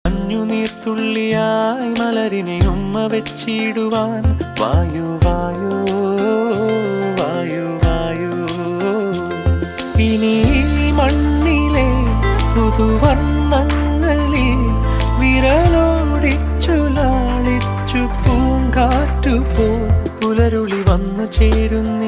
മഞ്ഞുനീർത്തുള്ളിയായി മലരിനെ ഉമ്മ വെച്ചിടുവാൻ വായു വായു വായു വായു. ഇനി മണ്ണിലെ പുതുവർണ്ണങ്ങളിൽ വിരലോടിച്ചു ലാളിച്ചു പൂങ്കാറ്റുപോ പുലരുളി വന്നു ചേരുന്നു